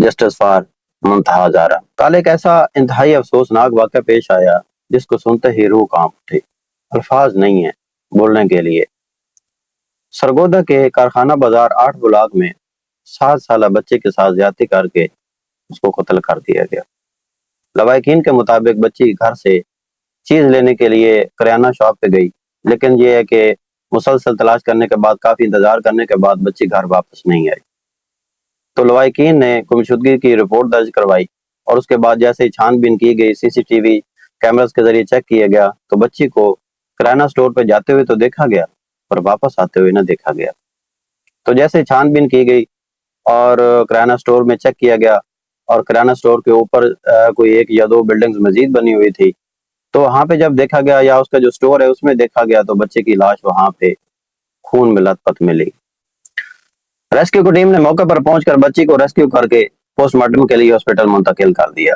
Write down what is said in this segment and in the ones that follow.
Justice for Muntaha Hazara. کل ایک ایسا انتہائی افسوسناک واقعہ پیش آیا جس کو سنتے ہی روح کانپ اٹھی، الفاظ نہیں ہیں بولنے کے لیے۔ سرگودا کے کارخانہ بازار 8 بلاک میں 7 سالہ بچے کے ساتھ زیادتی کر کے اس کو قتل کر دیا گیا۔ لواحقین کے مطابق بچی گھر سے چیز لینے کے لیے کریانہ شاپ پہ گئی، لیکن یہ ہے کہ مسلسل تلاش کرنے کے بعد، کافی انتظار کرنے کے بعد بچی گھر واپس نہیں آئی۔ تو لواحقین نے گمشدگی کی رپورٹ درج کروائی اور اس کے بعد جیسے ہی چھان بین کی گئی، سی سی ٹی وی کیمراز کے ذریعے چیک کیا گیا تو بچی کو کریانہ سٹور پہ جاتے ہوئے تو دیکھا گیا اور واپس آتے ہوئے نہ دیکھا گیا۔ تو جیسے چھان بین کی گئی اور کریانہ سٹور میں چیک کیا گیا اور کریانہ سٹور کے اوپر کوئی 1 یا 2 بلڈنگز مزید بنی ہوئی تھی، تو وہاں پہ جب دیکھا گیا یا اس کا جو سٹور ہے اس میں دیکھا گیا تو بچے کی لاش وہاں پہ خون میں لت پت ملی۔ ریسکیو کی ٹیم نے موقع پر پہنچ کر بچی کو ریسکیو کر کے پوسٹ مارٹم کے لیے ہاسپٹل منتقل کر دیا۔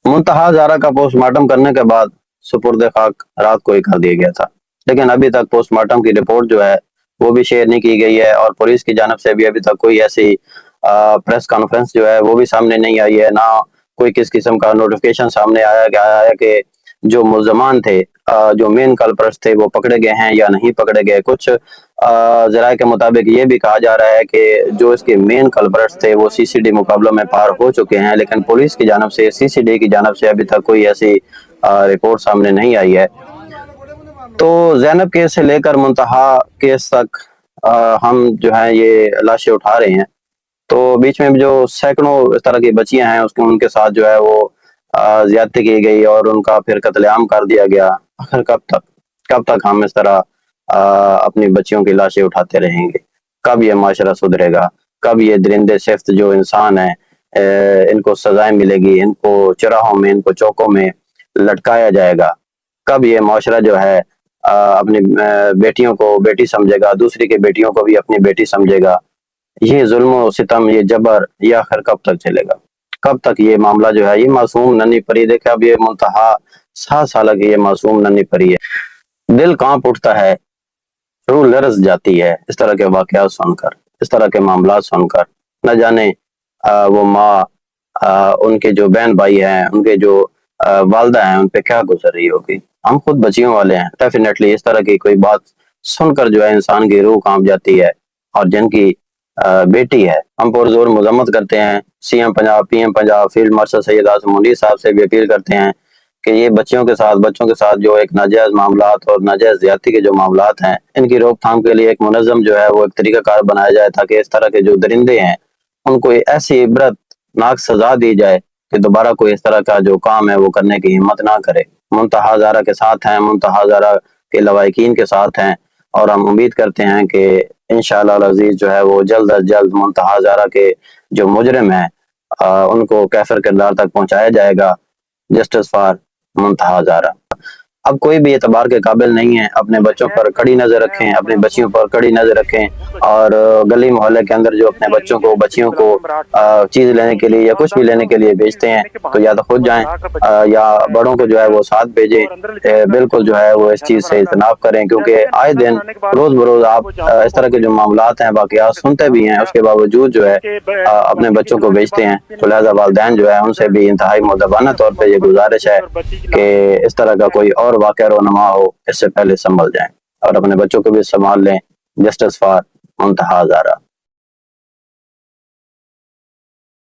منتہا ہزارہ کا پوسٹ مارٹم کرنے کے بعد سپرد خاک رات کو ہی کر دیا گیا تھا، لیکن ابھی تک پوسٹ مارٹم کی رپورٹ جو ہے وہ بھی شیئر نہیں کی گئی ہے اور پولیس کی جانب سے بھی ابھی تک کوئی ایسی پریس کانفرنس جو ہے وہ بھی سامنے نہیں آئی ہے، نہ کوئی کس قسم کا نوٹیفیکیشن سامنے آیا ہے کہ جو ملزمان تھے، جو مین کلپرٹس تھے وہ پکڑے گئے ہیں یا نہیں پکڑے گئے۔ کچھ ذرائع کے مطابق یہ بھی کہا جا رہا ہے کہ جو اس کے مین کلپرٹس تھے وہ سی سی ڈی مقابلوں میں پار ہو چکے ہیں، لیکن پولیس کی جانب سے، سی سی ڈی کی جانب سے ابھی تک کوئی ایسی رپورٹ سامنے نہیں آئی ہے۔ تو زینب کیس سے لے کر منتہا کیس تک ہم جو ہیں یہ لاشیں اٹھا رہے ہیں، تو بیچ میں جو سینکڑوں اس طرح کی بچیاں ہیں ان کے ساتھ جو ہے وہ زیادتی کی گئی اور ان کا پھر قتل عام کر دیا گیا۔ آخر کب تک ہم اس طرح اپنی بچیوں کی لاشیں اٹھاتے رہیں گے؟ کب یہ معاشرہ سدھرے گا؟ کب یہ درندے صفت جو انسان ہیں ان کو سزائیں ملے گی، ان کو چراہوں میں، ان کو چوکوں میں لٹکایا جائے گا؟ کب یہ معاشرہ جو ہے اپنی بیٹیوں کو بیٹی سمجھے گا، دوسری کے بیٹیوں کو بھی اپنی بیٹی سمجھے گا؟ یہ ظلم و ستم، یہ جبر، یہ آخر کب تک چلے گا؟ کب تک یہ معاملہ جو ہے، یہ معصوم ننھی پری، دیکھیں اب یہ منتہا 7 سالہ کی یہ معصوم ننھی پری ہے، دل کانپ اٹھتا ہے، روح لرز جاتی ہے اس طرح کے واقعات سن کر، اس طرح کے معاملات سن کر۔ نہ جانے وہ ماں، ان کے جو بہن بھائی ہیں، ان کے جو والدہ ہیں، ان پہ کیا گزر رہی ہوگی۔ ہم خود بچیوں والے ہیں، ڈیفینیٹلی اس طرح کی کوئی بات سن کر جو ہے انسان کی روح کانپ جاتی ہے، اور جن کی بیٹی ہے، ہم پرزور مذمت کرتے ہیں۔ C M Punjab, P M Punjab, field marshal Syed Azam Munir صاحب سے بھی اپیل کرتے ہیں کہ یہ بچوں کے ساتھ جو ایک ناجائز معاملات اور ناجائز زیادتی کے جو معاملات ہیں، ان کی روک تھام کے لیے ایک منظم جو ہے وہ ایک طریقہ کار بنایا جائے، تاکہ اس طرح کے جو درندے ہیں ان کو ایسی عبرت ناک سزا دی جائے کہ دوبارہ کوئی اس طرح کا جو کام ہے وہ کرنے کی ہمت نہ کرے۔ منتہا ہزارہ کے ساتھ ہیں، منتہا ہزارہ کے لواحقین کے ساتھ ہیں، اور ہم امید کرتے ہیں کہ انشاءاللہ العزیز جو ہے وہ جلد از جلد منتہا ہزارہ کے جو مجرم ہیں ان کو کیفر کردار تک پہنچایا جائے گا۔ Justice for Muntaha Hazara. اب کوئی بھی اعتبار کے قابل نہیں ہے، اپنے بچوں پر کڑی نظر رکھیں، اپنی بچیوں پر کڑی نظر رکھیں، اور گلی محلے کے اندر جو اپنے بچیوں کو چیز لینے کے لیے یا کچھ بھی لینے کے لیے بیچتے ہیں تو یا تو خود جائیں یا بڑوں کو جو ہے وہ ساتھ بھیجیں۔ بالکل جو ہے وہ اس چیز سے اجتناب کریں، کیونکہ آئے دن روز بروز آپ اس طرح کے جو معاملات ہیں، واقعات سنتے بھی ہیں، اس کے باوجود جو ہے اپنے بچوں کو بیچتے ہیں۔ تو لہذا والدین جو ہے ان سے بھی انتہائی مؤدبانہ طور پہ یہ گزارش ہے کہ اس طرح کا کوئی اور واقعہ رونما ہو اس سے پہلے سنبھل جائیں اور اپنے بچوں کو بھی سنبھال لیں۔ Justice for Muntaha Hazara.